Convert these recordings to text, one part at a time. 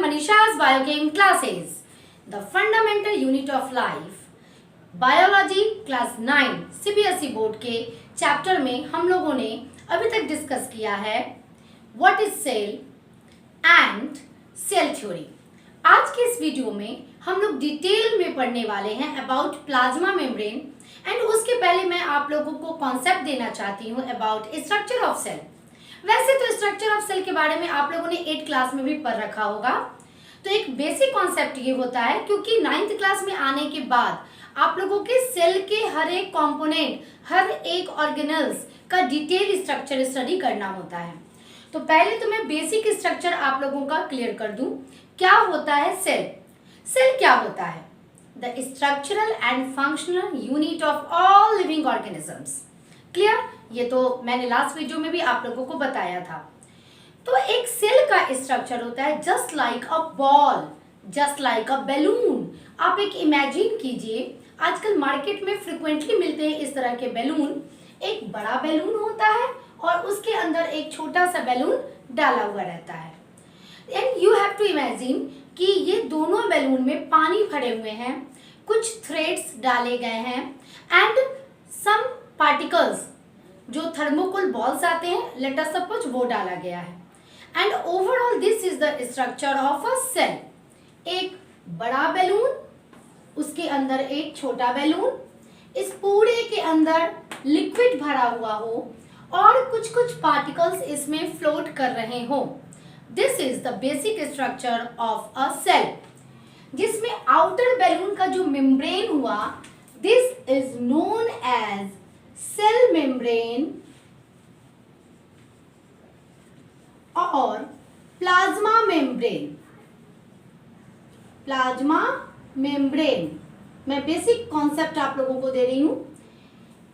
Manisha's Biochem classes. The fundamental unit of life. Biology class 9 CBSE board के chapter में हम लोगों ने अभी तक डिस्कस किया है what is cell and cell theory. आज के इस वीडियो में हम लोग डिटेल में पढ़ने वाले हैं अबाउट प्लाज्मा मेम्ब्रेन एंड उसके पहले मैं आप लोगों को कॉन्सेप्ट देना चाहती हूँ अबाउट स्ट्रक्चर ऑफ सेल। वैसे तो स्ट्रक्चर ऑफ सेल के बारे में आप लोगों ने 8th क्लास में भी पढ़ रखा होगा, तो एक बेसिक कॉन्सेप्ट ये होता है क्योंकि 9th क्लास में आने के बाद आप लोगों के सेल के हर एक कंपोनेंट, हर एक ऑर्गेनल्स का डिटेल स्ट्रक्चर स्टडी करना होता है। तो पहले तो मैं बेसिक स्ट्रक्चर आप लोगों का क्लियर कर दूं। क्या होता है सेल? सेल क्या होता है? The structural and functional unit of all living organisms. Clear? ये तो मैंने लास्ट वीडियो में भी आप लोगों को बताया था। तो एक सेल का स्ट्रक्चर होता है just like a ball, just like a balloon. आप एक इमेजिन कीजिए, आजकल मार्केट में फ्रिक्वेंटली मिलते हैं इस तरह के बैलून। एक बड़ा बैलून होता है और उसके अंदर एक छोटा सा बैलून डाला हुआ रहता है। And you have to imagine कि ये दोनों बैलून में पानी भरे हुए हैं, कुछ थ्रेड्स डाले गए हैं एंड सम पार्टिकल्स जो थर्मोकोल बॉल्स आते हैं, लेट अस सपोज वो डाला गया है। And overall this is the structure of a cell. एक बड़ा बैलून, उसके अंदर एक छोटा बैलून, इस पूरे के अंदर लिक्विड भरा हुआ हो और कुछ कुछ पार्टिकल्स इसमें फ्लोट कर रहे हो। This is the basic structure of a cell, जिसमें आउटर बैलून का जो मेम्ब्रेन हुआ, this is known as cell membrane और प्लाज्मा मेम्ब्रेन। प्लाज्मा मेम्ब्रेन, मैं बेसिक कॉन्सेप्ट आप लोगों को दे रही हूं।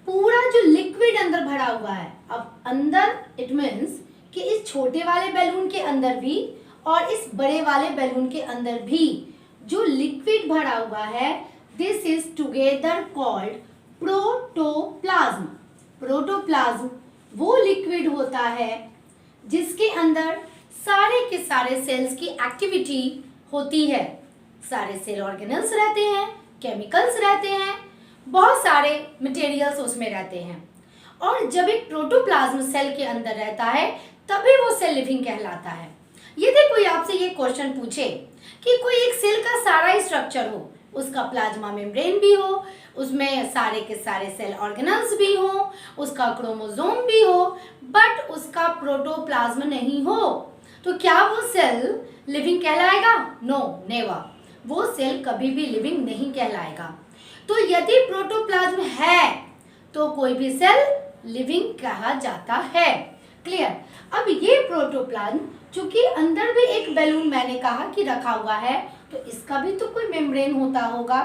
पूरा जो लिक्विड अंदर भरा हुआ है, अब अंदर इट मीन्स कि इस छोटे वाले बैलून के अंदर भी और इस बड़े वाले बैलून के अंदर भी जो लिक्विड भरा हुआ है, this is together called protoplasm. Protoplasm वो लिक्विड होता है जिसके अंदर सारे के सारे सेल्स की एक्टिविटी होती है। सारे सेल ऑर्गेनल्स रहते हैं, केमिकल्स रहते हैं, बहुत सारे मटेरियल्स उसमें रहते हैं। और जब एक प्रोटोप्लाज्म सेल के अंदर रहता है तभी वो सेल लिविंग कहलाता है। यदि कोई आपसे ये क्वेश्चन पूछे कि कोई एक सेल का सारा स्ट्रक्चर हो, उसका प्लाज्मा मेम्ब्रेन भी हो, उसमें सारे के सारे सेल ऑर्गेनल्स भी हो, उसका क्रोमोसोम भी हो, बट उसका प्रोटोप्लाज्म नहीं हो, तो क्या वो सेल लिविंग कहलाएगा? No, never. वो सेल कभी भी लिविंग नहीं कहलाएगा। तो यदि प्रोटोप्लाज्म है तो कोई भी सेल लिविंग कहा जाता है। क्लियर? अब ये प्रोटोप्लाज्म, चूंकि अंदर भी एक बैलून मैंने कहा कि रखा हुआ है, तो इसका भी तो कोई मेम्ब्रेन होता होगा।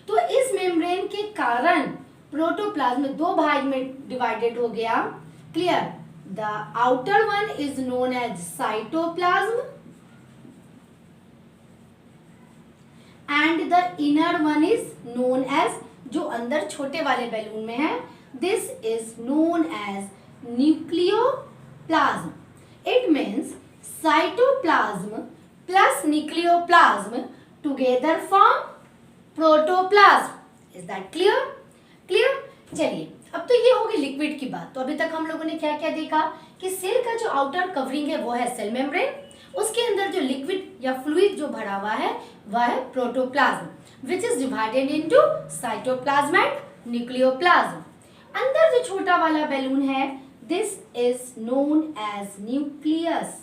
तो इस मेम्ब्रेन के कारण प्रोटोप्लाज्म दो भाग में डिवाइडेड हो गया। Clear? The outer one is known as cytoplasm and the inner one is known as, जो अंदर छोटे वाले बैलून में है, this is known as nucleoplasm. It means cytoplasm plus nucleoplasm together form protoplasm. Is that clear? Clear? चलिए, अब तो ये हो गई लिक्विड की बात। तो अभी तक हम लोगों ने क्या क्या देखा कि सेल का जो आउटर कवरिंग है वो है सेल मेम्ब्रेन, उसके अंदर जो लिक्विड या फ्लूइड जो भरा हुआ है वह है protoplasm, which is divided into cytoplasm and nucleoplasm. अंदर जो छोटा वाला बैलून है, this is known as nucleus.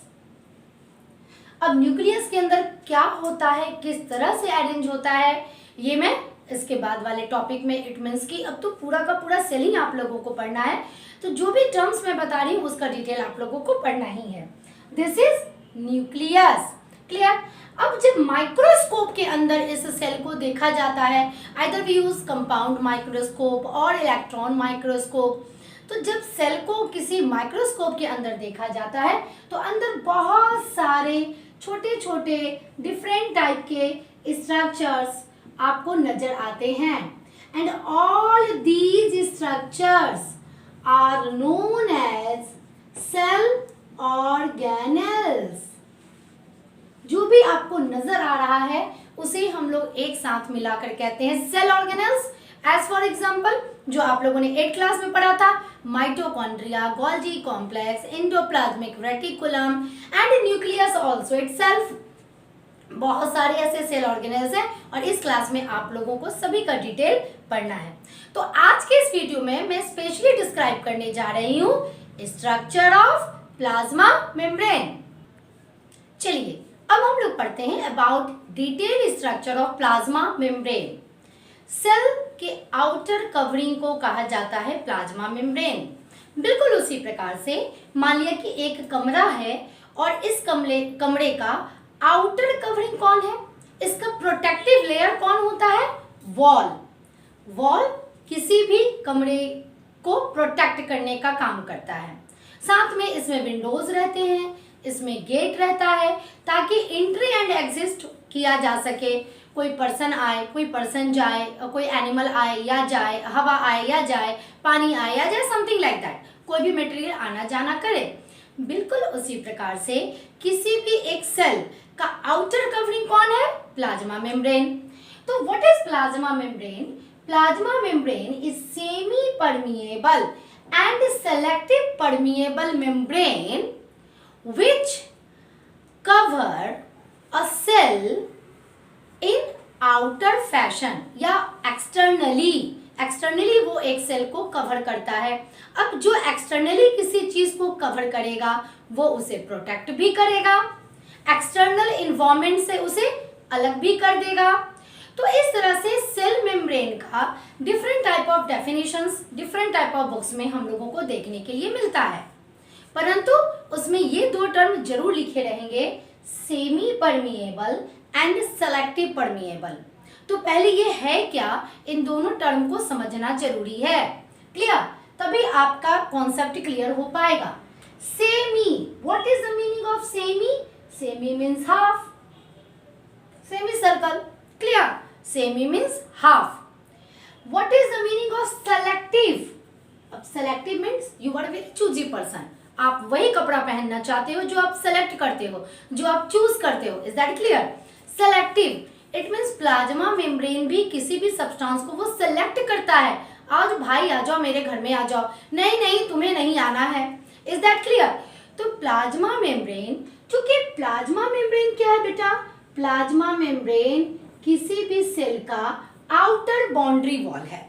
अब न्यूक्लियस के अंदर क्या होता है, किस तरह से अरेंज होता है, ये मैं इसके बाद वाले टॉपिक में, इट मीन्स कि अब तो पूरा का पूरा सेल ही आप लोगों को पढ़ना है। तो जो भी टर्म्स मैं बता रही हूँ उसका डिटेल आप लोगों को पढ़ना ही है। This is nucleus. क्लियर? अब जब माइक्रोस्कोप के अंदर इस सेल को देखा जाता है, either we use compound microscope और इलेक्ट्रॉन माइक्रोस्कोप, तो जब सेल को किसी माइक्रोस्कोप के अंदर देखा जाता है तो अंदर बहुत सारे छोटे छोटे डिफरेंट टाइप के स्ट्रक्चर्स आपको नजर आते हैं। And all these structures are known as cell organelles. जो भी भी आपको नजर आ रहा है उसे हम लोग एक साथ मिलाकर कहते हैं cell organelles. As for example जो आप लोगों ने 8th क्लास में पढ़ा था, mitochondria, Golgi complex, endoplasmic reticulum and nucleus also itself. बहुत सारे ऐसे सेल ऑर्गेनेल्स हैं और इस क्लास में आप लोगों को सभी का डिटेल पढ़ना है। तो आज के इस वीडियो में मैं स्पेशली डिस्क्राइब करने जा रही हूँ स्ट्रक्चर ऑफ प्लाज्मा मेम्ब्रेन। चलिए अब हम लोग पढ़ते हैं about detail structure of plasma membrane. Cell के आउटर कवरिंग को कहा जाता है प्लाज्मा मेम्ब्रेन। बिल्कुल उसी प्रकार से मान लिया कि एक कमरा है और इस कमरे का आउटर कवरिंग कौन है, इसका प्रोटेक्टिव लेयर कौन होता है, वॉल। वॉल किसी भी कमरे को प्रोटेक्ट करने का काम करता है। साथ में इसमें विंडोज रहते हैं, इसमें गेट रहता है ताकि एंट्री एंड एग्जिट किया जा सके। कोई पर्सन आए, कोई पर्सन जाए, कोई एनिमल आए या जाए, हवा आए या जाए, पानी आए या जाए, समथिंग लाइक दैट, कोई भी मटेरियल आना जाना करे। बिल्कुल उसी प्रकार से किसी भी एक सेल का आउटर कवरिंग कौन है, प्लाज्मा मेम्ब्रेन। तो what is plasma membrane? Plasma membrane is semi permeable and selective permeable membrane which cover a cell in outer fashion या एक्सटर्नली वो एक सेल को कवर करता है। अब जो एक्सटर्नली किसी चीज को कवर करेगा वो उसे प्रोटेक्ट भी करेगा, एक्सटर्नल इन्वायरमेंट से उसे अलग भी कर देगा। तो इस तरह से सेल मेम्ब्रेन का different type of definitions different type of books में हम लोगों को देखने के लिए मिलता है, परंतु उसमें ये दो टर्म जरूर लिखे रहेंगे, semi permeable and selective permeable. तो पहले ये है क्या, इन दोनों टर्म को समझना जरूरी है। क्लियर? तभी आपका कॉन्सेप्ट क्लियर हो पाएगा। Semi, what is the meaning of semi? Semi means half, semi circle. Clear? Semi means half. What is the meaning of selective? अब selective means you are very choosy person, आप वही कपड़ा पहनना चाहते हो जो आप सेलेक्ट करते हो, जो आप चूज करते हो। Is that clear? Selective it means plasma membrane भी किसी भी सब्सटेंस को वो सेलेक्ट करता है। आज भाई आ जाओ मेरे घर में आ जाओ, नहीं नहीं तुम्हें नहीं आना है। Is that clear? तो प्लाज्मा मेम्ब्रेन, क्योंकि प्लाज्मा मेम्ब्रेन क्या है बेटा, प्लाज्मा मेम्ब्रेन किसी भी सेल का आउटर बाउंड्री वॉल है।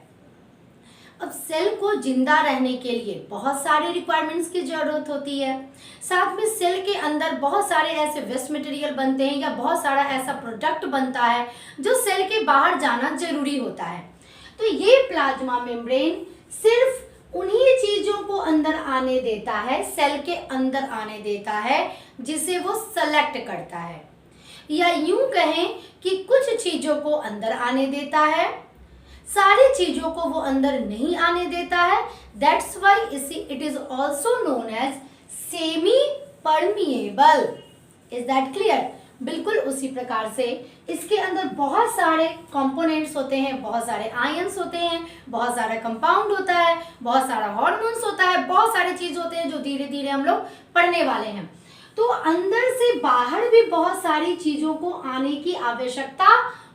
अब सेल को जिंदा रहने के लिए बहुत सारे रिक्वायरमेंट्स की जरूरत होती है। साथ में सेल के अंदर बहुत सारे ऐसे वेस्ट मटेरियल बनते हैं या बहुत सारा ऐसा प्रोडक्ट बनता है जो सेल के बाहर जाना जरूरी होता है। तो ये प्लाज्मा मेम्ब्रेन सिर्फ उन्हीं चीजों को अंदर आने देता है, सेल के अंदर आने देता है जिसे वो सेलेक्ट करता है, या यूं कहें कि कुछ चीजों को अंदर आने देता है, सारी चीजों को वो अंदर नहीं आने देता है। That's why it is also known as semi permeable. Is that clear? बिल्कुल उसी प्रकार से इसके अंदर बहुत सारे कंपोनेंट्स होते हैं, बहुत सारे आयंस होते हैं, बहुत सारा कंपाउंड होता है, बहुत सारा हार्मोन्स होता है, बहुत सारे चीज होते हैं जो धीरे धीरे हम लोग पढ़ने वाले हैं। तो अंदर से बाहर भी बहुत सारी चीजों को आने की आवश्यकता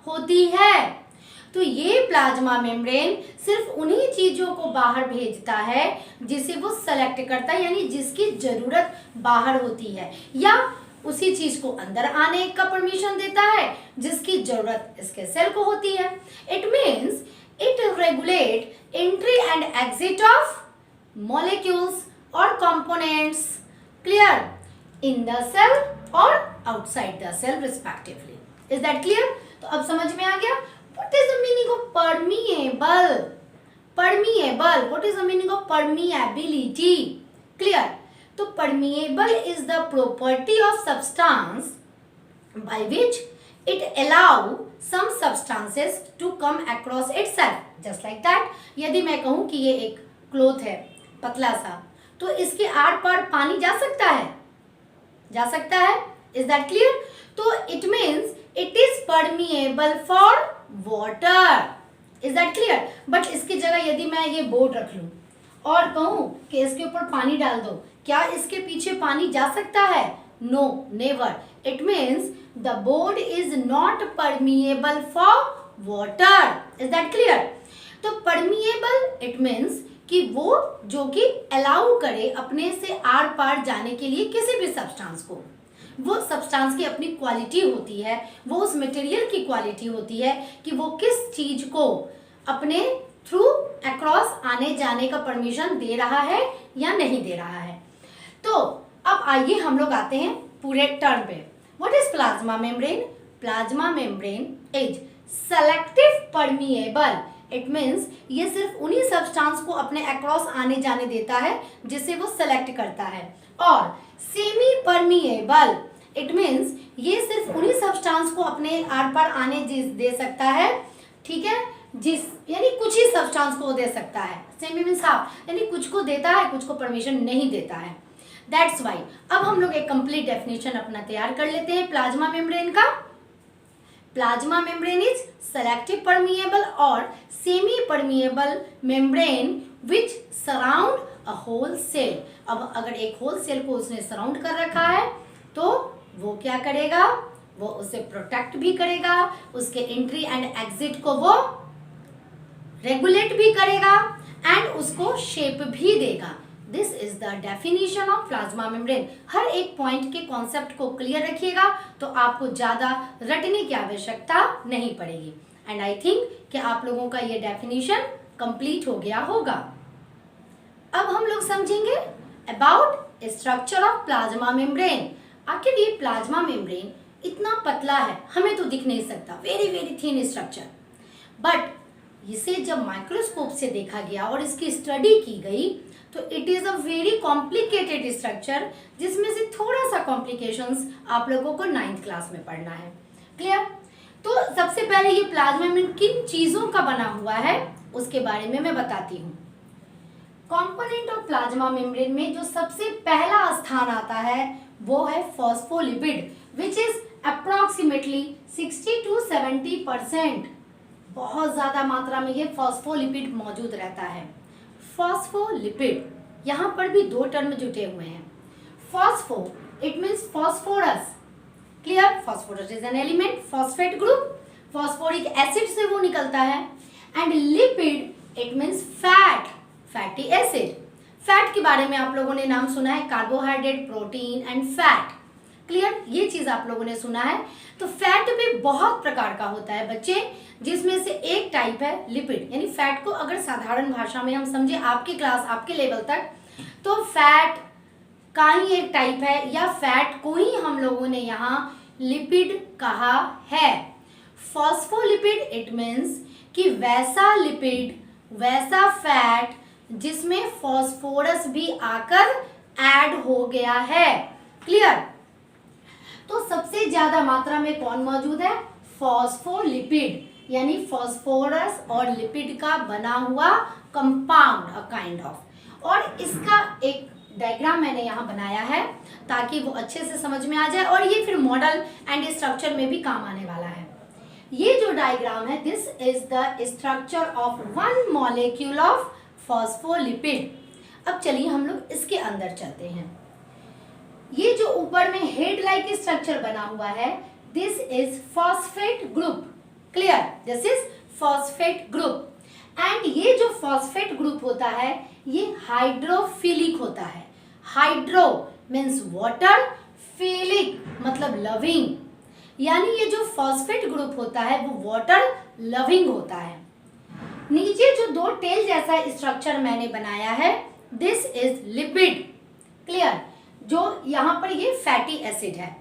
होती है। तो ये प्लाज्मा मेम्ब्रेन सिर्फ उन्हीं चीजों को बाहर भेजता है जिसे वो सेलेक्ट करता है, यानी जिसकी जरूरत बाहर होती है, या उसी चीज को अंदर आने का परमिशन देता है जिसकी जरूरत इसके सेल को होती है। It means it regulate entry and exit of molecules और components, clear, in the cell और outside the cell respectively. Is that clear? तो अब समझ में आ गया what is the meaning of permeable? Permeable, what is the meaning of permeability? Clear? तो permeable is the property of substance by which it allow some substances to come across itself. Just like that, यदि मैं कहूँ कि ये एक cloth है पतला सा, तो इसके आर पार पानी जा सकता है, जा सकता है। Is that clear? तो it means it is permeable for water. Is that clear? But इसकी जगह यदि मैं ये बोर्ड रख लूं और कहूं कि इसके ऊपर पानी डाल दो, क्या इसके पीछे पानी जा सकता है? No, never. it means the board is not permeable for water. Is that clear? तो permeable it means कि वो जो कि अलाउ करे अपने से आर पार जाने के लिए किसी भी सब्सटेंस को, वो सब्सटेंस की अपनी क्वालिटी होती है, वो उस मटेरियल की क्वालिटी होती है कि वो किस चीज को अपने थ्रू अक्रॉस आने जाने का परमिशन दे रहा है या नहीं दे रहा है। तो अब आइए हम लोग आते हैं पूरे टर्म पे। What is plasma membrane? Plasma membrane is selective permeable. It means ये सिर्फ उन्हीं सब्सटेंस को अपने अक्रॉस आने जाने देता है जिसे वो सेलेक्ट करता है। और सेमी परमिएबल इट मीन्स ये सिर्फ उन्हीं सब्सटेंस को अपने आर पार आने दे सकता है, ठीक है, जिस यानी कुछ ही सब्सटेंस को दे सकता है। सेमी मीन्स हाफ, यानी कुछ को देता है, कुछ को परमिशन नहीं देता है। दैट्स वाई अब हम लोग एक कंप्लीट डेफिनेशन अपना तैयार कर लेते हैं प्लाज्मा मेम्ब्रेन का। Plasma membrane is selective permeable और semi permeable membrane which surround a whole cell. अब अगर एक होल सेल को उसने सराउंड कर रखा है तो वो क्या करेगा, वो उसे प्रोटेक्ट भी करेगा, उसके एंट्री एंड एग्जिट को वो रेगुलेट भी करेगा एंड उसको शेप भी देगा। This is the definition of plasma membrane. हर एक पॉइंट के कॉन्सेप्ट को क्लियर रखिएगा तो आपको ज्यादा रटने की आवश्यकता नहीं पड़ेगी। एंड आई थिंक कि आप लोगों का ये डेफिनेशन कंप्लीट हो गया होगा। अब हम लोग समझेंगे about structure of plasma membrane. आखिर ये प्लाज्मा मेम्ब्रेन इतना पतला है, हमें तो दिख नहीं सकता, very very thin structure, but इसे जब माइक्रोस्कोप से देखा गया और इसकी स्टडी की गई तो it is a very complicated structure, जिसमें से थोड़ा सा कॉम्प्लिकेशंस आप लोगों को 9th क्लास में पढ़ना है। क्लियर? तो सबसे पहले ये प्लाज्मा मेम्ब्रेन किन चीजों का बना हुआ है उसके बारे में मैं बताती हूँ। कंपोनेंट ऑफ प्लाज्मा मेम्ब्रेन में जो सबसे पहला स्थान आता है वो है phospholipid, which is approximately 60 to 70%। बहुत ज्यादा मात्रा में ये फॉस्फोलिपिड मौजूद रहता है। फॉस्फोलिपिड, यहाँ पर भी दो टर्म जुटे हुए हैं। Phospho it means phosphorus. Clear? Phosphorus is an element, phosphate group, phosphoric acid से वो निकलता है। And lipid it means fat, fatty acid. Fat के बारे में आप लोगों ने नाम सुना है, carbohydrate, protein and fat. Clear? ये चीज आप लोगों ने सुना है। तो फैट भी बहुत प्रकार का होता है बच्चे, जिसमें से एक टाइप है लिपिड, यानी फैट को अगर साधारण भाषा में हम समझे आपकी क्लास आपके लेवल तक, तो फैट का ही एक टाइप है या फैट को ही हम लोगों ने यहाँ लिपिड कहा है। फॉस्फोलिपिड इट मीन्स कि वैसा लिपिड, वैसा फैट जिसमें फॉस्फोरस भी आकर ऐड हो गया है। क्लियर? तो सबसे ज्यादा मात्रा में कौन मौजूद है? फॉस्फोलिपिड, यानी फॉस्फोरस और लिपिड का बना हुआ कंपाउंड, अ काइंड ऑफ। और इसका एक डायग्राम मैंने यहाँ बनाया है ताकि वो अच्छे से समझ में आ जाए और ये फिर मॉडल एंड स्ट्रक्चर में भी काम आने वाला है। ये जो डायग्राम है, this is the structure of one molecule of phospholipid. अब चलिए हम लोग इसके अंदर चलते हैं। ये जो ऊपर में हेड लाइक स्ट्रक्चर बना हुआ है, this is phosphate group. Clear? This is phosphate group. And ये जो फॉस्फेट ग्रुप होता है ये हाइड्रोफिलिक होता है। हाइड्रो मीन्स वाटर, फिलिक मतलब लविंग, यानी ये जो फॉस्फेट ग्रुप होता है वो वाटर लविंग होता है। नीचे जो दो टेल जैसा स्ट्रक्चर मैंने बनाया है, दिस इज लिपिड। क्लियर? जो यहाँ पर ये फैटी एसिड है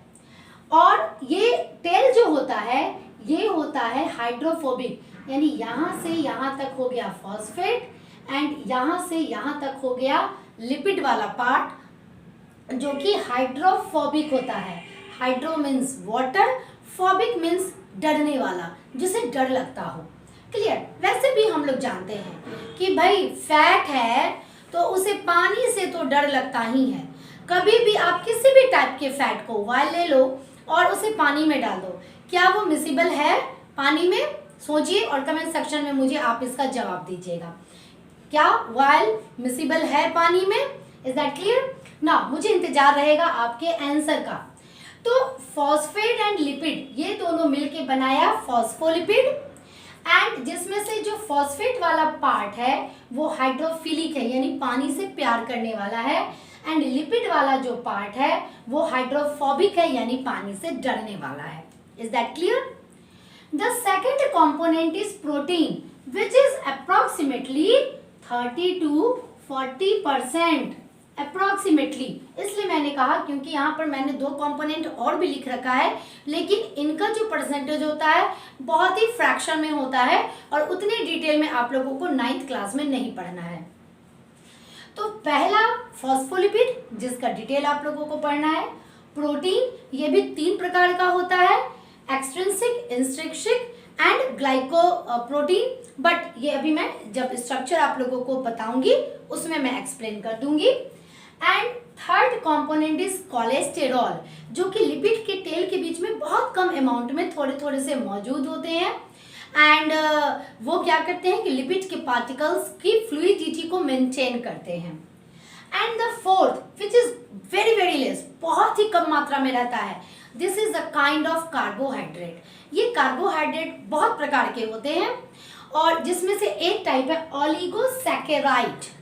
और ये टेल जो होता है ये होता है हाइड्रोफोबिक, यानी यहाँ से यहाँ तक हो गया फॉस्फेट एंड यहाँ से यहाँ तक हो गया लिपिड वाला पार्ट, जो कि हाइड्रोफोबिक होता है। Hydro means water, phobic means डरने वाला, जिसे डर लगता हो। क्लियर? वैसे भी हम लोग जानते हैं कि भाई फैट है तो उसे पानी से तो डर लगता ही है। कभी भी आप किसी भी टाइप के फैट को वाइल ले लो और उसे पानी में डाल दो, क्या वो मिसिबल है पानी में? सोचिए और कमेंट सेक्शन में मुझे आप इसका जवाब दीजिएगा। क्या वाइल मिसिबल है पानी में? Is that clear? ना, मुझे इंतजार रहेगा आपके आंसर का। तो फॉस्फेट एंड लिपिड ये दोनों मिलके बनाया फॉस्फोलिपिड, एंड जिसमें से जो फॉस्फेट वाला पार्ट है वो हाइड्रोफिलिक है यानी पानी से प्यार करने वाला है, एंड लिपिड वाला जो पार्ट है वो हाइड्रोफोबिक है यानी पानी से डरने वाला है। Is that clear? The second component is protein which is approximately 30 to 40%, approximately. इसलिए मैंने कहा क्योंकि यहाँ पर मैंने दो कंपोनेंट और भी लिख रखा है, लेकिन इनका जो परसेंटेज होता है बहुत ही फ्रैक्शन में होता है और उतने डिटेल में आप लोगों को 9th क्लास में नहीं पढ़ना है। तो पहला फॉस्फोलिपिड जिसका डिटेल आप लोगों को पढ़ना है। प्रोटीन ये भी 3 प्रकार का होता है, extrinsic, intrinsic and glyco protein, but ये अभी मैं जब स्ट्रक्चर आप लोगों को बताऊंगी उसमें मैं एक्सप्लेन कर दूंगी। And third component is cholesterol जो कि लिपिड के टेल के बीच में बहुत कम अमाउंट में थोड़े थोड़े से मौजूद होते हैं, एंड वो क्या करते हैं कि लिपिड के पार्टिकल्स की फ्लूइडिटी को मेंटेन करते हैं। And the fourth which is very very less, बहुत ही कम मात्रा में रहता है, this is a kind of carbohydrate. ये कार्बोहाइड्रेट बहुत प्रकार के होते हैं और जिसमें से एक टाइप है ओलिगोसैकेराइड।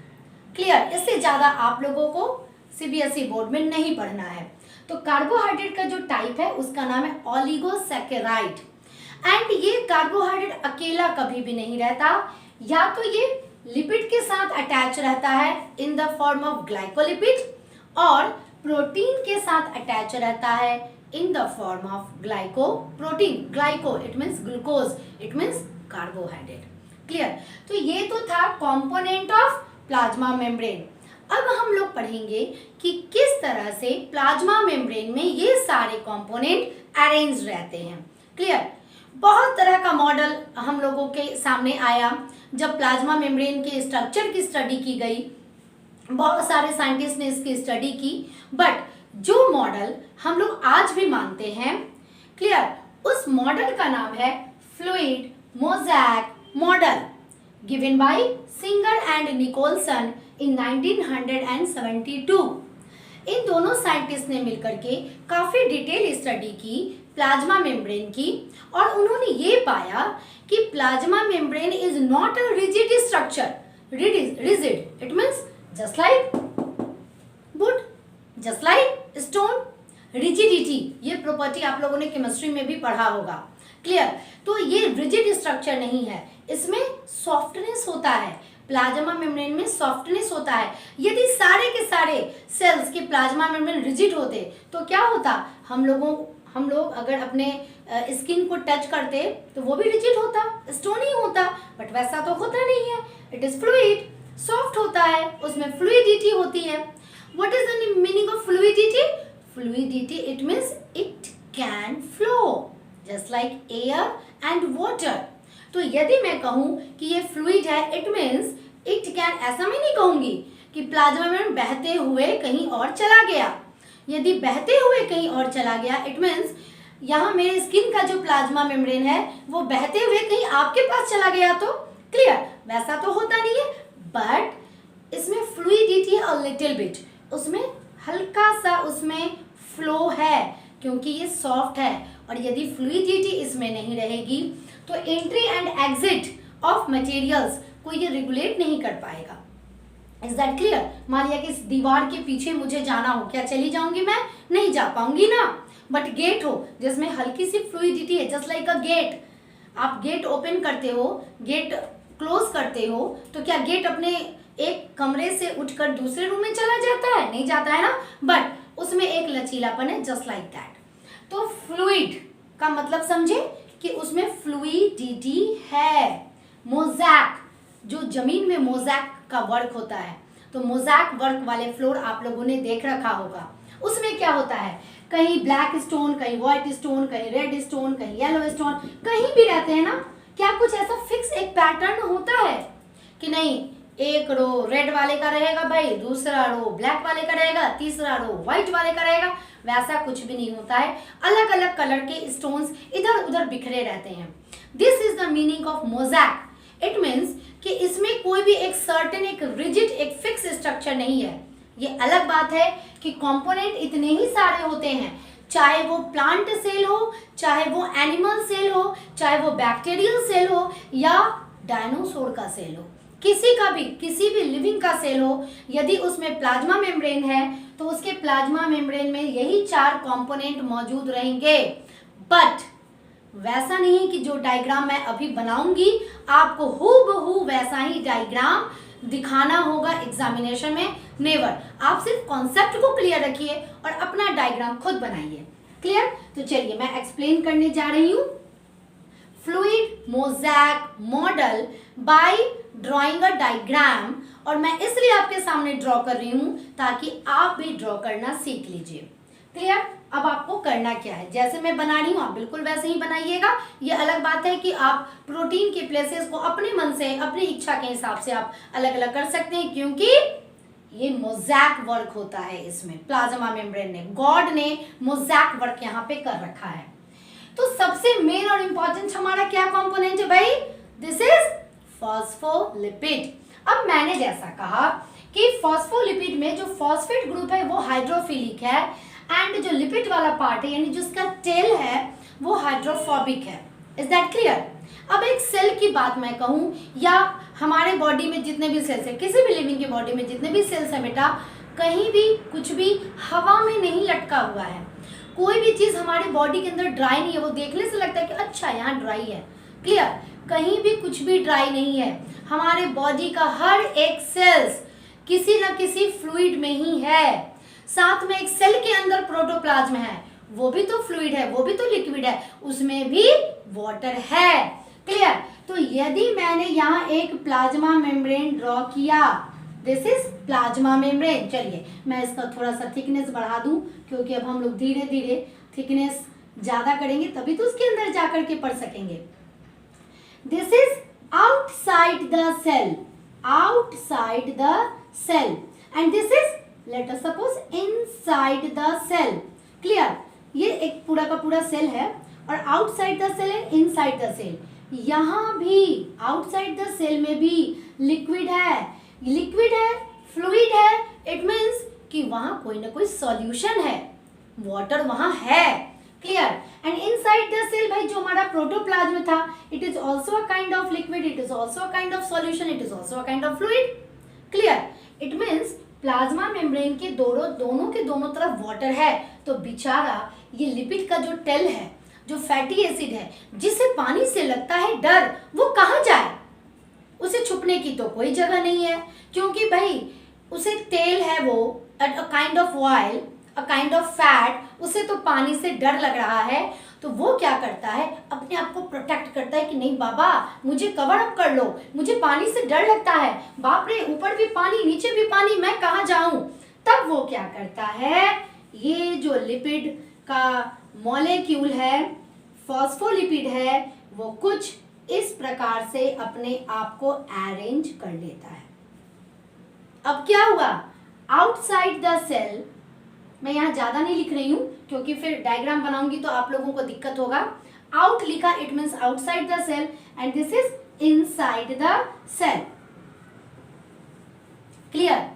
क्लियर? इससे ज्यादा आप लोगों को सीबीएसई बोर्ड में नहीं पढ़ना है। तो कार्बोहाइड्रेट का जो टाइप है उसका नाम है ओलिगोसैकेराइड, एंड ये कार्बोहाइड्रेट अकेला कभी भी नहीं रहता, या तो ये लिपिड के साथ अटैच रहता है in the form of glycolipid, और प्रोटीन के साथ अटैच रहता है in the form of glycoprotein. Glyco it means glucose, it means carbohydrate. Clear? तो ये तो था कंपोनेंट ऑफ प्लाज्मा मेम्ब्रेन। अब हम लोग पढ़ेंगे कि किस तरह से प्लाज्मा मेम्ब्रेन में ये सारे कंपोनेंट अरेंज रहते हैं। क्लियर? बहुत तरह का मॉडल हम लोगों के सामने आया जब प्लाज्मा मेम्ब्रेन के स्ट्रक्चर की स्टडी की गई, बहुत सारे साइंटिस्ट ने इसकी स्टडी की, बट जो मॉडल हम लोग आज भी मानते हैं, क्लियर, उस मॉडल का नाम है fluid mosaic model, given by Singer and Nicolson in 1972। इन दोनों साइंटिस्ट ने मिलकर के काफी डिटेल स्टडी की प्लाज्मा मेम्ब्रेन की, और उन्होंने ये पाया कि plasma membrane is not a rigid structure. Rigid it means just like wood, just like stone. Rigidity ये प्रॉपर्टी आप लोगों ने केमिस्ट्री में भी पढ़ा होगा। क्लियर? तो ये रिजिड स्ट्रक्चर नहीं है, इसमें सॉफ्टनेस होता है, प्लाज्मा मेम्ब्रेन में सॉफ्टनेस होता है। यदि सारे के सारे सेल्स के प्लाज्मा मेम्ब्रेन रिजिड होते तो क्या होता, हम लोग अगर अपने स्किन को टच करते तो वो भी रिजिड होता, स्टोनी होता, बट वैसा तो होता नहीं है। इट इज फ्लूइड, सॉफ्ट होता है, उसमें फ्लूइडिटी होती है। What is the meaning of fluidity? Fluidity it means it can flow just like air and water. तो यदि मैं कहूं कि ये फ्लूइड है, इट मीन्स इट कैन, ऐसा मैं नहीं कहूंगी कि प्लाज्मा मेम्ब्रेन बहते हुए कहीं और चला गया। यदि बहते हुए कहीं और चला गया, इट मीन्स यहाँ मेरे स्किन का जो प्लाज्मा मेम्ब्रेन है वो बहते हुए कहीं आपके पास चला गया तो। क्लियर? वैसा तो होता नहीं है, बट इसमें फ्लूइडिटी अ लिटिल बिट, उसमें हल्का सा उसमें फ्लो है क्योंकि ये सॉफ्ट है, और यदि फ्लूइडिटी इसमें नहीं रहेगी तो entry and exit of materials को ये रेगुलेट नहीं कर पाएगा। Is that clear? मान लिया कि इस दीवार के पीछे मुझे जाना हो, क्या चली जाऊंगी मैं? नहीं जा पाऊंगी ना। बट गेट हो जिसमें हल्की सी फ्लूइडिटी है, जस्ट लाइक अ गेट, आप गेट ओपन करते हो, गेट क्लोज करते हो, तो क्या गेट अपने एक कमरे से उठकर दूसरे रूम में चला जाता है? नहीं जाता है ना, बट उसमें एक लचीलापन है, जस्ट लाइक दैट। तो फ्लूइड का मतलब समझे कि उसमें फ्लूइडिटी है। मोज़ैक, जो जमीन में मोज़ैक का वर्क होता है, तो मोज़ैक वर्क वाले फ्लोर आप लोगों ने देख रखा होगा। उसमें क्या होता है, कहीं ब्लैक स्टोन, कहीं व्हाइट स्टोन, कहीं रेड स्टोन, कहीं येलो स्टोन, कहीं भी रहते हैं ना। क्या कुछ ऐसा फिक्स एक पैटर्न होता है कि नहीं, एक रो रेड वाले का रहेगा भाई, दूसरा रो ब्लैक वाले का रहेगा, तीसरा रो व्हाइट वाले का रहेगा? वैसा कुछ भी नहीं होता है, अलग अलग कलर के स्टोन्स इधर उधर बिखरे रहते हैं। This is the meaning of mosaic. It means कि इसमें कोई भी एक सर्टेन, एक रिजिड, एक फिक्स स्ट्रक्चर नहीं है। ये अलग बात है कि कंपोनेंट इतने ही सारे होते हैं, चाहे वो प्लांट सेल हो, चाहे वो एनिमल सेल हो, चाहे वो बैक्टीरियल सेल हो या डायनासोर का सेल हो, किसी का भी, किसी भी लिविंग का सेल हो, यदि उसमें प्लाज्मा मेम्ब्रेन है तो उसके प्लाज्मा मेम्ब्रेन में यही 4 कंपोनेंट मौजूद रहेंगे। बट वैसा नहीं है कि जो डायग्राम मैं अभी बनाऊंगी आपको हूबहू वैसा ही डायग्राम दिखाना होगा एग्जामिनेशन में। नेवर। आप सिर्फ कॉन्सेप्ट को क्लियर रखिए और अपना डायग्राम खुद बनाइए। क्लियर? तो चलिए मैं एक्सप्लेन करने जा रही हूँ। Fluid mosaic model by drawing a diagram, और मैं इसलिए आपके सामने ड्रॉ कर रही हूँ ताकि आप भी ड्रॉ करना सीख लीजिए। क्लियर? अब आपको करना क्या है, जैसे मैं बना रही हूँ आप बिल्कुल वैसे ही बनाइएगा। ये अलग बात है कि आप प्रोटीन के प्लेसेस को अपने मन से, अपनी इच्छा के हिसाब से आप अलग अलग कर सकते हैं, क्योंकि ये मोज़ेक वर्क होता है इसमें। प्लाज्मा मेम्ब्रेन ने, गॉड ने मोज़ेक वर्क यहाँ पे कर रखा है। तो सबसे मेन और इम्पोर्टेंट हमारा क्या कंपोनेंट है भाई? This is phospholipid. अब मैंने जैसा कहा कि फॉस्फोलिपिड में जो फॉस्फेट ग्रुप है वो हाइड्रोफिलिक है, एंड जो लिपिड वाला पार्ट है यानी जिसका टेल है वो हाइड्रोफोबिक है। Is that clear? अब एक सेल की बात मैं कहूँ, या हमारे बॉडी में जितने भी सेल्स है, किसी भी लिविंग की बॉडी में जितने भी सेल्स है बेटा, कहीं भी कुछ भी हवा में नहीं लटका हुआ है। कोई भी चीज हमारी बॉडी के अंदर ड्राई नहीं है, वो देखने से लगता है कि अच्छा यहाँ ड्राई है। क्लियर? कहीं भी कुछ भी ड्राई नहीं है। हमारे बॉडी का हर एक सेल्स किसी न किसी फ्लूइड में ही है। साथ में एक सेल के अंदर प्रोटोप्लाज्म है, वो भी तो फ्लूइड है, वो भी तो लिक्विड है, उसमें भी वाटर है। क्लियर? तो यदि मैंने यहाँ एक प्लाज्मा मेम्ब्रेन ड्रॉ किया, दिस इज प्लाज्मा मेम्ब्रेन। चलिए मैं इसका थोड़ा सा थिकनेस बढ़ा दूं, क्योंकि अब हम लोग धीरे धीरे थिकनेस ज्यादा करेंगे तभी तो उसके अंदर जाकर के पढ़ सकेंगे। This is outside the cell, outside the cell, and this is let us suppose inside the cell. Clear? ये एक पूरा का पूरा सेल है, और आउटसाइड द सेल है, इनसाइड द सेल। यहाँ भी आउटसाइड द सेल में भी लिक्विड है, लिक्विड है, फ्लूइड है। इट मीन्स कि वहां कोई ना कोई सॉल्यूशन है, वाटर वहां है। Clear? And inside the cell भाई जो हमारा प्रोटोप्लाज्म था, it is also a kind of liquid, it is also a kind of solution, it is also a kind of fluid. Clear? It means plasma membrane के दोनों के दोनों तरफ water है, तो बेचारा ये लिपिड का जो टेल है, जो फैटी एसिड है, जिसे पानी से लगता है डर, वो कहाँ जाए? उसे छुपने की तो कोई जगह नहीं है, क्योंकि भाई उसे टेल है, वो अ kind of oil, a kind of fat, उसे तो पानी से डर लग रहा है, तो वो क्या करता है? अपने आप को प्रोटेक्ट करता है कि नहीं बाबा मुझे कवर अप कर लो, मुझे पानी से डर लगता है, बाप रे ऊपर भी पानी नीचे भी पानी, मैं कहाँ जाऊं? तब वो क्या करता है? ये जो लिपिड का मॉलिक्यूल है, फॉस्फोलिपिड है, वो कुछ इस प्रकार से अपने आप को अरेंज कर लेता है। अब क्या हुआ? आउटसाइड द सेल, मैं यहाँ ज्यादा नहीं लिख रही हूँ क्योंकि फिर डायग्राम बनाऊंगी तो आप लोगों को दिक्कत होगा। आउट लिखा, it means outside the cell, and this is inside the cell. Clear?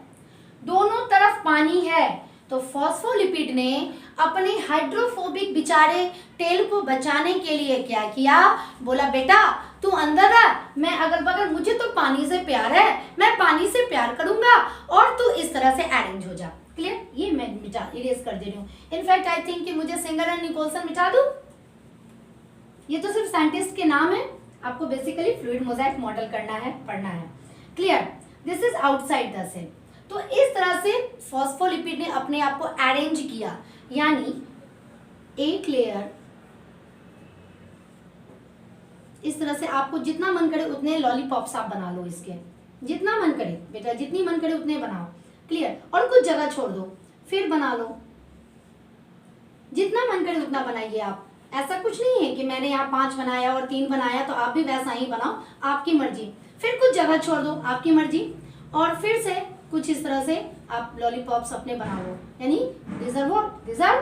दोनों तरफ पानी है, तो फॉस्फोलिपिड ने अपने हाइड्रोफोबिक बेचारे टेल को बचाने के लिए क्या किया? बोला बेटा तू अंदर आ, मैं अगल बगल, मुझे तो पानी से प्यार है, मैं पानी से प्यार करूंगा और तू इस तरह से अरेंज हो जा। क्लियर? ये मैं इरेज कर दे रही हूँ। इनफैक्ट आई थिंक कि मुझे सिंगर एंड निकोलसन मिटा दूं। ये तो सिर्फ साइंटिस्ट के नाम है, आपको बेसिकली फ्लूइड मोज़ेक मॉडल करना है, पढ़ना है। Clear? This is outside the cell. तो इस तरह से फॉस्फोलिपिड ने अपने आप को अरेंज किया, यानी एक लेयर इस तरह से, आपको जितना मन करे उतने लॉलीपॉप्स आप बना लो इसके, जितना मन करे बेटा, जितनी मन करे उतने बनाओ। क्लियर? और कुछ जगह छोड़ दो, फिर बना लो, जितना मन करे उतना बनाइए आप। ऐसा कुछ नहीं है कि मैंने यहाँ 5 बनाया और 3 बनाया तो आप भी वैसा ही बनाओ, आपकी मर्जी। फिर कुछ जगह छोड़ दो, आपकी मर्जी, और फिर से कुछ इस तरह से आप लॉलीपॉप्स अपने बना लो, यानी these are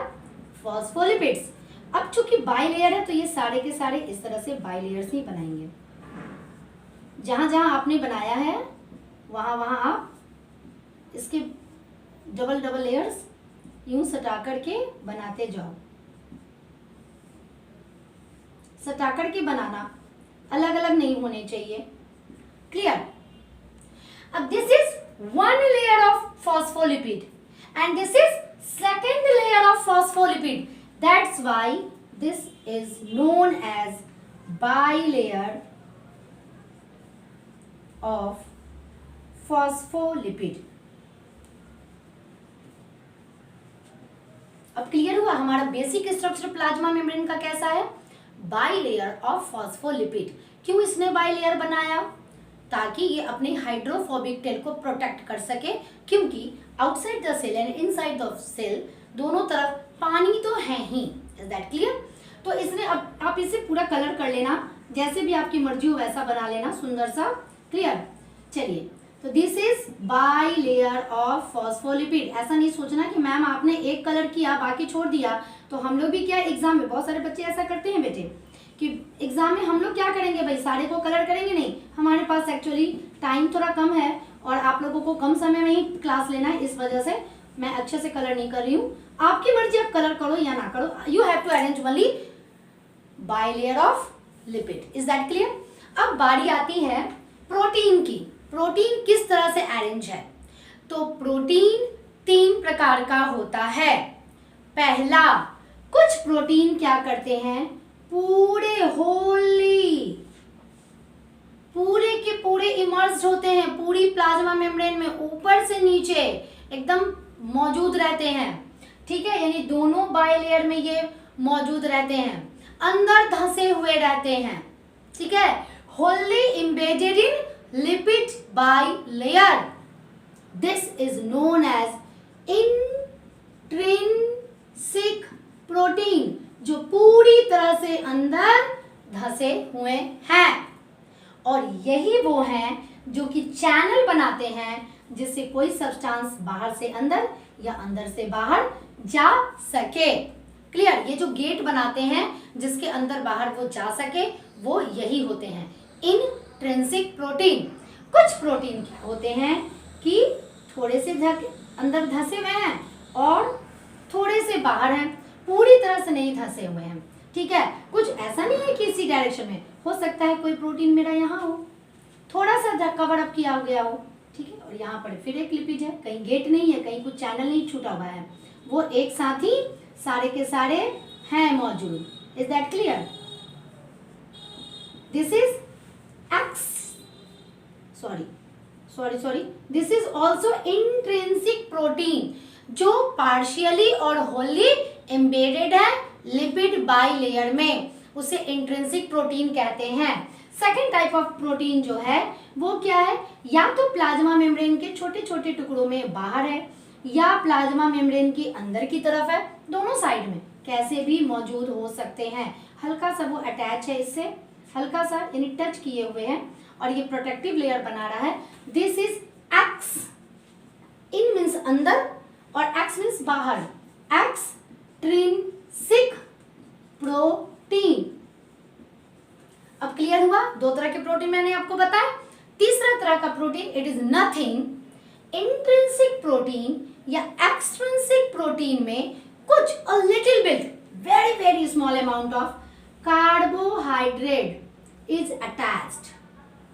फॉस्फोलिपिड्स। अब चूंकि बाई लेयर है तो ये सारे के सारे इस तरह से बाई लेयर्स ही बनाएंगे। जहां जहां आपने बनाया है वहां वहां आप इसके डबल लेयर्स यूं सटा करके बनाते जाओ। सटाकर के बनाना, अलग अलग नहीं होने चाहिए। क्लियर? अब this is one layer of phospholipid and this is second layer of phospholipid, that's why this is known as bilayer of phospholipid. अब क्लियर हुआ हमारा बेसिक स्ट्रक्चर प्लाज्मा मेम्ब्रेन का कैसा है? Bilayer of phospholipid. क्यों इसने bilayer बनाया? ताकि ये अपने हाइड्रोफोबिक टेल को प्रोटेक्ट कर सके, क्योंकि outside the cell and inside the cell दोनों तरफ पानी तो है ही। Is that clear? तो इसने, अब आप इसे पूरा कलर कर लेना, जैसे भी आपकी मर्जी हो वैसा बना लेना सुंदर सा। क्लियर? चलिए, तो this is bilayer of phospholipid. ऐसा नहीं सोचना कि मैम आपने एक कलर किया बाकी छोड़ दिया। तो हम लोग भी क्या एग्जाम में, बहुत सारे बच्चे ऐसा करते हैं बेटे कि एग्जाम में हम लोग क्या करेंगे भाई, सारे को कलर करेंगे नहीं। हमारे पास एक्चुअली टाइम थोड़ा कम है और आप लोगों को कम समय में ही क्लास लेना है, इस वजह से मैं अच्छे से कलर नहीं कर रही हूँ। आपकी मर्जी, आप कलर करो या ना करो, you have to arrange only bilayer of lipid. Is that clear? अब बारी आती है प्रोटीन की। प्रोटीन किस तरह से अरेंज है? तो प्रोटीन 3 प्रकार का होता है। पहला, कुछ प्रोटीन क्या करते हैं, पूरे होली, पूरे के पूरे इमर्स्ड होते हैं पूरी प्लाज्मा मेम्ब्रेन में, ऊपर से नीचे एकदम मौजूद रहते हैं। ठीक है, यानी दोनों बाइलेयर में ये मौजूद रहते हैं, अंदर धंसे हुए रहते हैं। ठीक है, Holi embedded in lipid bilayer. This is known as intrinsic protein, जो पूरी तरह से अंदर धंसे हुए हैं। और यही वो हैं जो कि चैनल बनाते हैं जिससे कोई सब्सटेंस बाहर से अंदर या अंदर से बाहर जा सके। क्लियर? ये जो गेट बनाते हैं जिसके अंदर बाहर वो जा सके, वो यही होते हैं इंट्रिंसिक प्रोटीन। कुछ प्रोटीन क्या होते हैं कि थोड़े से अंदर धंसे हुए हैं और थोड़े से बाहर हैं, पूरी तरह से नहीं धंसे हुए हैं। ठीक है, कुछ ऐसा नहीं है कि इसी डायरेक्शन में हो सकता है कोई प्रोटीन मेरा यहाँ हो, थोड़ा सा कवर अप किया गया हो। ठीक है, और यहाँ पर फिर एक लिपिड है, कहीं गेट नहीं है, कहीं कुछ चैनल नहीं छूटा हुआ है, वो एक साथ ही सारे के सारे हैं मौजूद। Is that clear? This is sorry this is also intrinsic protein, जो पार्शियली और होली एम्बेडेड है लिपिड बाइलेयर में, उसे इंट्रिंसिक प्रोटीन कहते हैं। सेकेंड टाइप ऑफ प्रोटीन जो है वो क्या है, या तो प्लाज्मा मेम्ब्रेन के छोटे छोटे टुकड़ों में बाहर है या प्लाज्मा मेम्ब्रेन की अंदर की तरफ है, दोनों साइड में कैसे भी मौजूद हो सकते हैं। हल्का सा वो अटैच है इससे, हल्का सा यानी टच किए हुए हैं और ये प्रोटेक्टिव लेयर बना रहा है। This is x, in means अंदर और एक्स मीन्स बाहर, एक्सट्रिंसिक प्रोटीन। अब क्लियर हुआ? 2 तरह के प्रोटीन मैंने आपको बताया। तीसरा तरह का protein, it is nothing. Intrinsic protein या एक्सट्रिंसिक प्रोटीन में कुछ a little bit, very very small amount of carbohydrate is attached,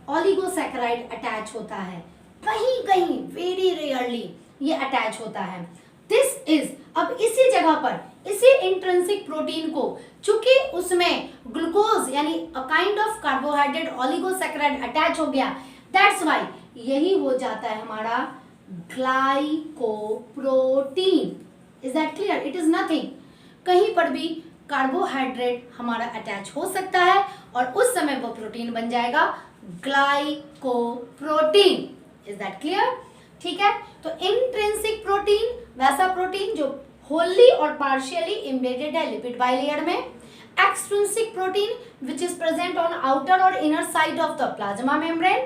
oligosaccharide attach होता है, कहीं कहीं वेरी रेयरली ये अटैच होता है। दिस इज, अब इसी जगह पर इसी इंट्रिंसिक प्रोटीन को, चूंकि उसमें ग्लूकोज यानी a kind of carbohydrate oligosaccharide attach हो गया, दैट्स व्हाई यही हो जाता है हमारा glycoprotein. Is that clear? It is nothing, कहीं पर भी कार्बोहाइड्रेट हमारा अटैच हो सकता है और उस समय वो प्रोटीन बन जाएगा ग्लाइकोप्रोटीन। Is that clear? ठीक है, तो इंट्रिंसिक प्रोटीन वैसा प्रोटीन जो होली और पार्शियली एम्बेडेड है लिपिड बाइलेयर में। Extrinsic protein which is present on outer और inner side of the plasma membrane.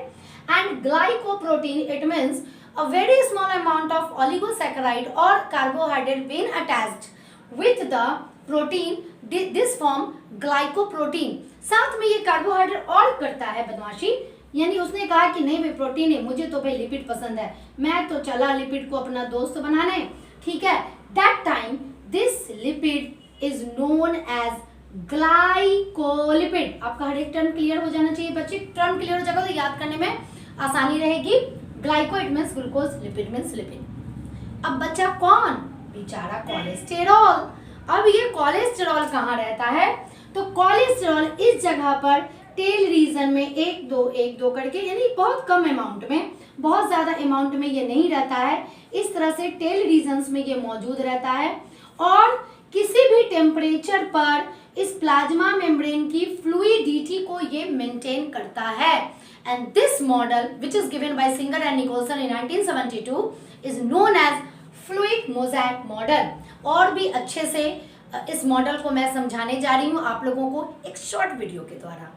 And glycoprotein, it means a very small amount of oligosaccharide or carbohydrate being attached with the protein, this form glycoprotein। साथ में ये carbohydrate और करता है बदमाशी, यानी उसने कहा कि नहीं भाई प्रोटीन है, मुझे तो भाई लिपिड पसंद है, मैं तो चला लिपिड को अपना दोस्त बनाने। ठीक है, that time this lipid is known as glycolipid. आपका हर एक टर्म क्लियर हो जाना चाहिए बच्चे, टर्म क्लियर हो जाएगा तो याद करने में आसानी रहेगी। Glyco it means glucose, lipid means lipid. अब बच्चा कौन? बेचारा कोलेस्टेरॉल। अब ये कोलेस्टेरॉल कहाँ रहता है? तो कोलेस्टेरॉल इस जगह पर टेल रीजन में एक दो करके, यानी बहुत कम अमाउंट में, बहुत ज्यादा अमाउंट में ये नहीं रहता है। इस तरह से टेल रीजन्स में ये मौजूद रहता है और किसी भी टेम्परेचर पर इस प्लाज्मा मेम्ब्रेन की फ्लूइडिटी को ये मेंटेन करता है। And this model which is given by Singer and Nicolson in 1972 is known as fluid mosaic model. और भी अच्छे से इस मॉडल को मैं समझाने जा रही हूँ आप लोगों को एक शॉर्ट वीडियो के द्वारा।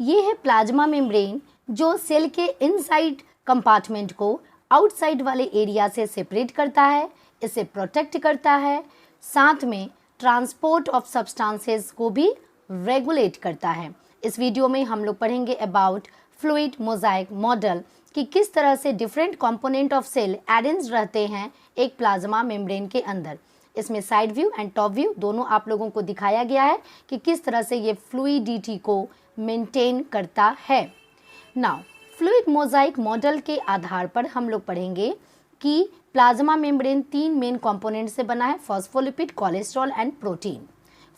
ये है प्लाज्मा मेम्ब्रेन जो सेल के इनसाइड कंपार्टमेंट को आउटसाइड वाले एरिया से सेपरेट करता है, इसे प्रोटेक्ट करता है, साथ में ट्रांसपोर्ट ऑफ सब्सटेंसेस को भी रेगुलेट करता है। इस वीडियो में हम लोग पढ़ेंगे अबाउट फ्लूइड मोज़ेक मॉडल कि किस तरह से different component of cell arrange रहते हैं एक प्लाज्मा मेम्ब्रेन के अंदर। इसमें side view and top view दोनों आप लोगों को दिखाया गया है कि किस तरह से ये फ्लूइडिटी को मेंटेन करता है। नाउ फ्लूइड मोज़ेक मॉडल के आधार पर हम लोग पढ़ेंगे कि प्लाज्मा मेम्ब्रेन 3 मेन कंपोनेंट से बना है, phospholipid, cholesterol and protein.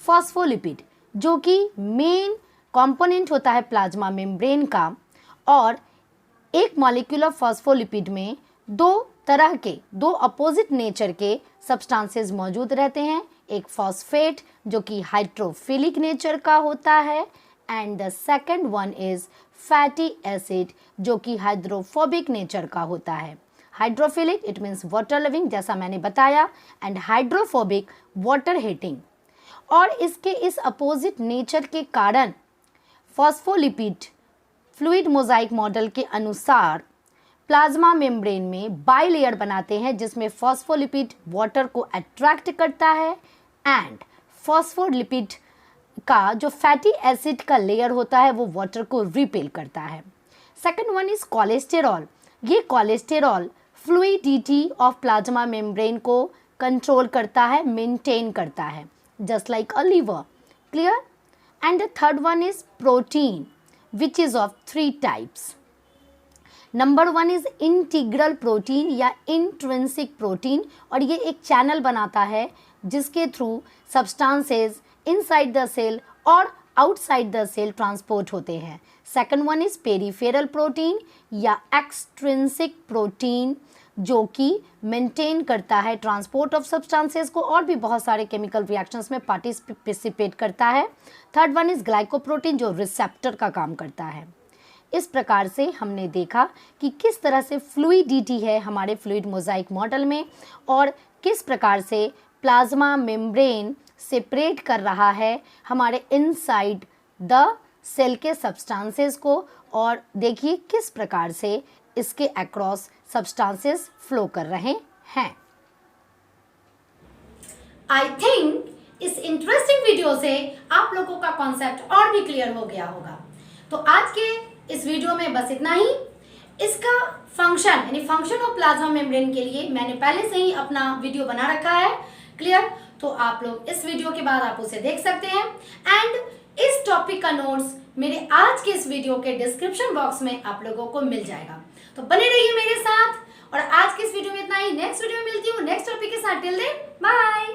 Phospholipid जो कि मेन कंपोनेंट होता है प्लाज्मा मेम्ब्रेन का, और एक मॉलिक्यूल ऑफ फॉस्फोलिपिड में दो अपोजिट नेचर के सब्सटेंसेस मौजूद रहते हैं। एक फॉस्फेट जो कि हाइड्रोफिलिक नेचर का होता है and the second one is fatty acid जो कि हाइड्रोफोबिक नेचर का होता है। Hydrophilic it means water loving जैसा मैंने बताया, एंड हाइड्रोफोबिक वाटर हेटिंग। और इसके इस अपोजिट नेचर के कारण फॉस्फोलिपिड फ्लूइड मोज़ेक मॉडल के अनुसार प्लाज्मा मेम्ब्रेन में बाइलेयर बनाते हैं जिसमें फॉस्फोलिपिड वाटर को अट्रैक्ट करता है एंड फॉस्फोलिपिड का जो फैटी एसिड का लेयर होता है वो वाटर को रिपेल करता है। Second one is cholesterol. ये cholesterol fluidity of plasma membrane को कंट्रोल करता है, मेंटेन करता है, just like a lever. Clear? And the third one is protein which is of 3 types. Number 1 is integral protein या intrinsic protein, और ये एक चैनल बनाता है जिसके through substances inside the cell और आउटसाइड द सेल ट्रांसपोर्ट होते हैं। Second one is peripheral protein या एक्सट्रिंसिक प्रोटीन जो कि मेंटेन करता है ट्रांसपोर्ट ऑफ सब्सटेंसेस को और भी बहुत सारे केमिकल रिएक्शंस में पार्टिसिपेट करता है। थर्ड वन इज ग्लाइकोप्रोटीन जो रिसेप्टर का काम करता है। इस प्रकार से हमने देखा कि किस तरह से फ्लूइडिटी है हमारे फ्लूइड मोज़ेक मॉडल में और किस प्रकार से प्लाज्मा मेम्ब्रेन सेपरेट कर रहा है हमारे इनसाइड द सेल के सब्सटेंसेस को, और देखिए किस प्रकार से इसके अक्रॉस सब्सटेंसेस फ्लो कर रहे हैं। आई थिंक इस इंटरेस्टिंग वीडियो से आप लोगों का कॉन्सेप्ट और भी क्लियर हो गया होगा। तो आज के इस वीडियो में बस इतना ही। इसका फंक्शन यानी फंक्शन ऑफ प्लाज्मा मेम्ब्रेन के लिए मैंने पहले से ही अपना वीडियो बना रखा है। क्लियर? तो आप लोग इस वीडियो के बाद आप उसे देख सकते हैं एंड इस टॉपिक का नोट्स मेरे आज के इस वीडियो के डिस्क्रिप्शन बॉक्स में आप लोगों को मिल जाएगा। तो बने रहिए मेरे साथ, और आज के इस वीडियो में इतना ही। नेक्स्ट वीडियो में मिलती हूँ नेक्स्ट टॉपिक के साथ। Till then bye.